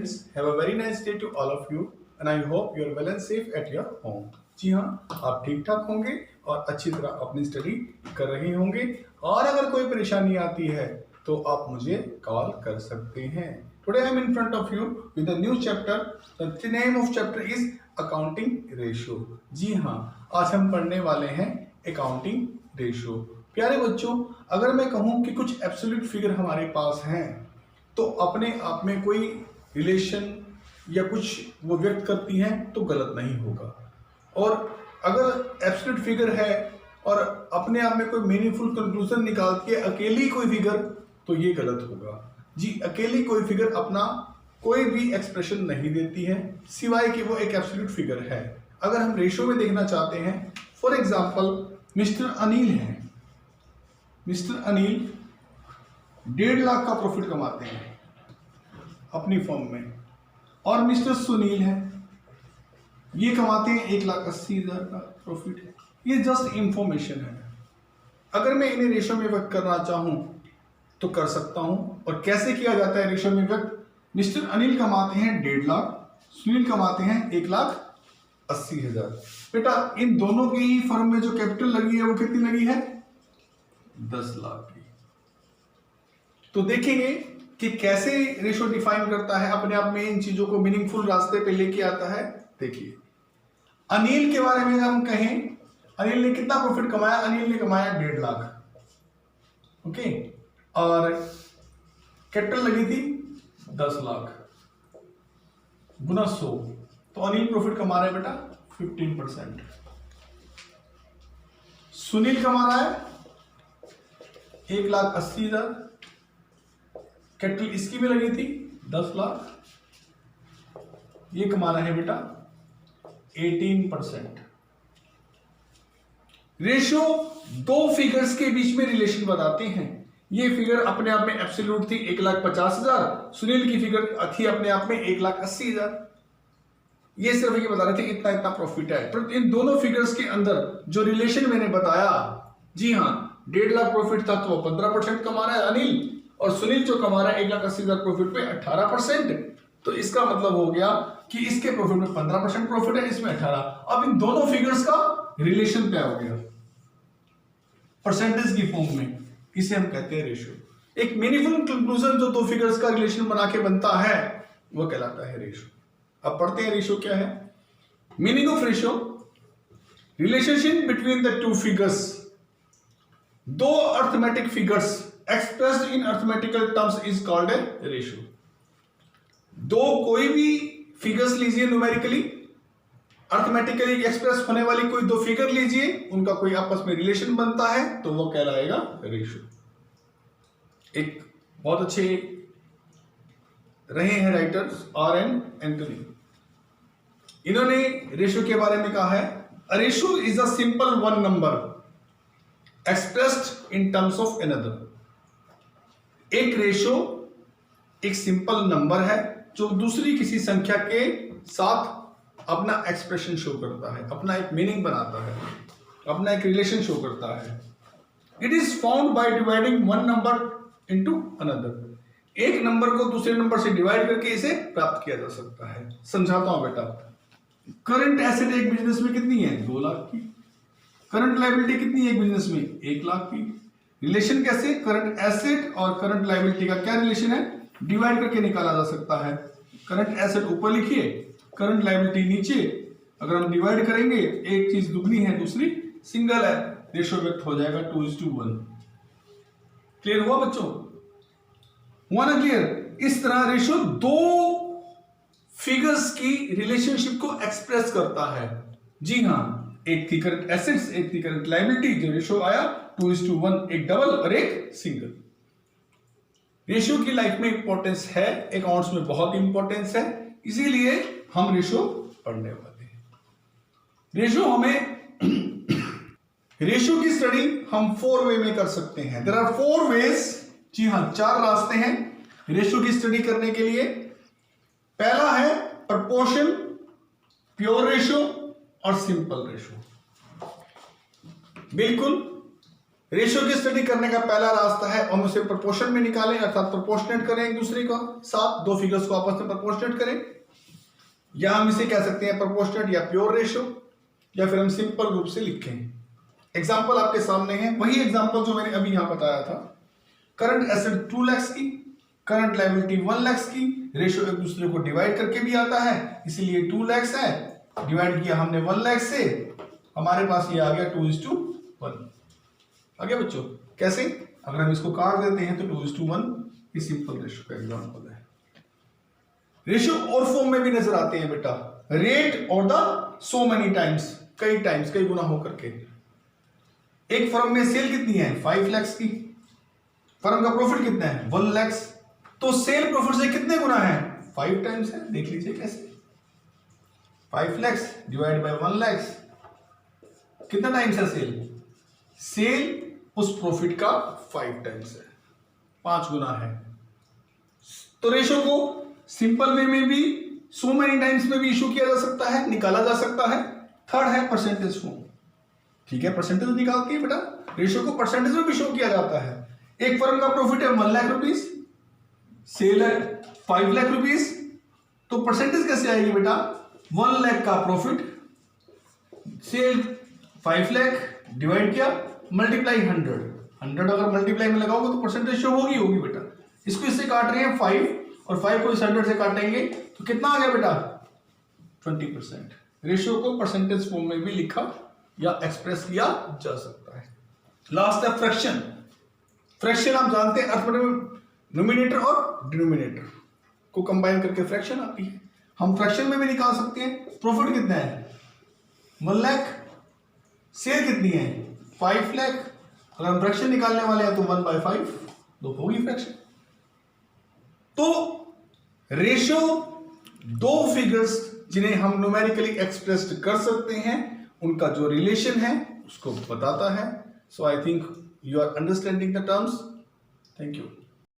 friends, have a very nice day to all of you and I hope you are well and safe at your home. जी हाँ, आप ठीक ठाक होंगे और अच्छी तरह अपनी स्टडी कर रहे होंगे और अगर कोई परेशानी आती है तो आप मुझे कॉल कर सकते हैं. Today I am in front of you with a new chapter. The name of chapter is Accounting Ratio. जी हाँ, आज हम पढ़ने वाले हैं Accounting Ratio. प्यारे बच्चों, अगर मैं कहूँ कि कुछ एब्सोल्यूट फिगर हमारे पास हैं तो अपने आप में कोई रिलेशन या कुछ वो व्यक्त करती हैं तो गलत नहीं होगा. और अगर एब्सोल्यूट फिगर है और अपने आप में कोई मीनिंगफुल कंक्लूजन निकालती है अकेली कोई फिगर तो ये गलत होगा. जी, अकेली कोई फिगर अपना कोई भी एक्सप्रेशन नहीं देती है सिवाय कि वो एक एब्सोल्यूट फिगर है. अगर हम रेशियो में देखना चाहते हैं, फॉर एग्जाम्पल मिस्टर अनिल हैं. मिस्टर अनिल 1.5 लाख का प्रॉफिट कमाते हैं अपनी फर्म में और मिस्टर सुनील है, ये कमाते हैं 1,80,000 का प्रॉफिट है. ये जस्ट इंफॉर्मेशन है. अगर मैं इन्हें रेशियो में व्यक्त करना चाहूं तो कर सकता हूं. और कैसे किया जाता है रेशियो में व्यक्त? मिस्टर अनिल कमाते हैं 1.5 लाख, सुनील कमाते हैं 1,80,000. बेटा इन दोनों की फर्म में जो कैपिटल लगी है वो कितनी लगी है? 10 लाख की. तो देखेंगे कि कैसे रेशियो डिफाइन करता है, अपने आप में इन चीजों को मीनिंगफुल रास्ते पे लेके आता है. देखिए अनिल के बारे में अगर हम कहें, अनिल ने कितना प्रॉफिट कमाया? अनिल ने कमाया 1.5 लाख. ओके, और कैपिटल लगी थी 10 लाख गुना 100, तो अनिल प्रॉफिट कमा रहा है बेटा 15%. सुनील कमा रहा है 1,80,000, कैपिटल इसकी भी लगी थी 10 लाख, ये कमा रहा है बेटा 18%. रेशियो दो फिगर्स के बीच में रिलेशन बताते हैं. ये फिगर अपने आप में एब्सोल्यूट थी 1,50,000, सुनील की फिगर थी अपने आप में 1,80,000. ये सिर्फ ये बता रहे थे इतना इतना प्रॉफिट है. तो इन दोनों फिगर्स के अंदर जो रिलेशन मैंने बताया, जी हाँ, 1.5 लाख प्रॉफिट था तो वो 15% कमा रहा है अनिल, और सुनील जो कमा रहा है 1,80,000 प्रॉफिट पे 18%. तो इसका मतलब हो गया कि इसके प्रॉफिट में 15% प्रॉफिट है, इसमें 18. अब इन दोनों फिगर्स का रिलेशन क्या हो गया परसेंटेज की फॉर्म में, इसे हम कहते हैं रेशियो. एक मीनिंगफुल कंक्लूजन जो दो फिगर्स का रिलेशन बना के बनता है वो कहलाता है रेशियो. अब पढ़ते हैं रेशियो क्या है. Meaning of ratio: relationship between the two figures. दो arithmetic figures expressed in arithmetical terms is called a ratio. दो कोई भी फिगर्स लीजिए, न्यूमेरिकली अर्थमेटिकली एक्सप्रेस होने वाली कोई दो फिगर लीजिए, उनका कोई आपस में रिलेशन बनता है तो वो कहलाएगा रेशियो. एक बहुत अच्छे रहे हैं राइटर्स R.N. एंथनी, इन्होंने रेशियो के बारे में कहा है, a ratio is a simple one number expressed in terms of another. एक रेशियो एक सिंपल नंबर है जो दूसरी किसी संख्या के साथ अपना एक्सप्रेशन शो करता है, अपना एक मीनिंग बनाता है, अपना एक रिलेशन शो करता है. It is found by dividing one number into another. एक नंबर को दूसरे नंबर से डिवाइड करके इसे प्राप्त किया जा सकता है. समझाता हूं बेटा. करंट एसेट एक बिजनेस में कितनी है? 2 लाख की. करंट लायबिलिटी कितनी है एक बिजनेस में? 1 लाख की. रिलेशन कैसे? करंट एसेट और करंट लायबिलिटी का क्या रिलेशन है? डिवाइड करके निकाला जा सकता है. करंट एसेट ऊपर लिखिए, करंट लायबिलिटी नीचे. अगर हम डिवाइड करेंगे, एक चीज दुगनी है दूसरी सिंगल है, रेशियो व्यक्त हो जाएगा 2:1. क्लियर हुआ बच्चों? हुआ ना क्लियर? इस तरह रेशियो दो फिगर्स की रिलेशनशिप को एक्सप्रेस करता है. जी हाँ, एक थी करंट एसेट्स, एक थी करंट लायबिलिटी, जो रेशियो आया 2:1, एक डबल और एक सिंगल. रेशियो की लाइफ में इंपॉर्टेंस है, अकाउंट्स में बहुत इंपॉर्टेंस है, इसीलिए हम रेशियो पढ़ने वाले हैं. रेशियो रेशियो की स्टडी हम 4 वे में कर सकते हैं. There are 4 veg. जी हाँ, 4 रास्ते हैं रेशियो की स्टडी करने के लिए. पहला है प्रपोर्शन, प्योर रेशियो और सिंपल रेशियो. बिल्कुल रेशियो की स्टडी करने का पहला रास्ता है हम उसे प्रोपोर्शन में निकालें, अर्थात प्रोपोर्शनेट करें एक दूसरे का साथ, दो फिगर्स को आपस में प्रोपोर्शनेट करें, या हम इसे कह सकते हैं प्रोपोर्शनेट या प्योर रेशियो, या फिर हम सिंपल रूप से लिखें। एग्जांपल आपके सामने है, वही एग्जांपल जो मैंने अभी यहां बताया था। करंट एसेट 2 लाख की, करंट लायबिलिटी 1 लाख की, रेशियो एक दूसरे को डिवाइड करके भी आता है, इसीलिए 2 लाख है, डिवाइड किया हमने 1 लाख से, हमारे पास ये आ गया 2:1। आ गया बच्चों? कैसे? अगर हम इसको काट देते हैं तो 2:1 ये सिंपल रेशियो का एग्जांपल है। रेशियो और फॉर्म में भी नजर आते हैं बेटा, रेट और द सो मेनी टाइम्स, कई गुना होकर के। एक फर्म में सेल कितनी है? 5 लाख की, फर्म का प्रॉफिट कितना है? 1 लाख, तो सेल प्रॉफिट से कितने गुना है? 5 टाइम्स है। देख लीजिए कैसे, 5 लाख डिवाइड बाय 1 लाख, कितना टाइम्स है सेल? सेल उस प्रॉफिट का 5 टाइम्स है, 5 गुना है। तो रेशियो को सिंपल वे में भी, सो मेनी टाइम्स में भी इशू किया जा सकता है, निकाला जा सकता है। थर्ड है परसेंटेज फॉर्म। ठीक है, परसेंटेज निकालती है बेटा, रेशियो को परसेंटेज में भी शो किया जाता है। एक फर्म का प्रॉफिट है 1 लाख रुपीस, सेल है 5 लाख रुपीस, तो परसेंटेज कैसे आएगी बेटा? 1 लाख का प्रॉफिट, सेल 5 लाख, डिवाइड किया, मल्टीप्लाई 100 अगर मल्टीप्लाई में लगाओगे तो परसेंटेज शो होगी बेटा। इसको इससे काट रहे हैं 5, और 5 को इस 100 से काटेंगे तो कितना आ गया बेटा? 20%। रेशियो को परसेंटेज फॉर्म में भी लिखा या एक्सप्रेस किया जा सकता है। लास्ट है फ्रैक्शन। फ्रैक्शन आप जानते हैं अर्थमेटिक न्यूमरेटर और डिनोमिनेटर को कंबाइन करके फ्रैक्शन आती है। हम फ्रैक्शन में भी निकाल सकते हैं। प्रॉफिट कितना है? 1 लाख, सेल कितनी है? 5 लाख। अगर हम फ्रैक्शन निकालने वाले हैं तो 1/5 तो होगी फ्रैक्शन। तो रेशियो दो फिगर्स जिन्हें हम न्यूमेरिकली एक्सप्रेस्ड कर सकते हैं, उनका जो रिलेशन है उसको बताता है। So I think you are understanding the terms. Thank you.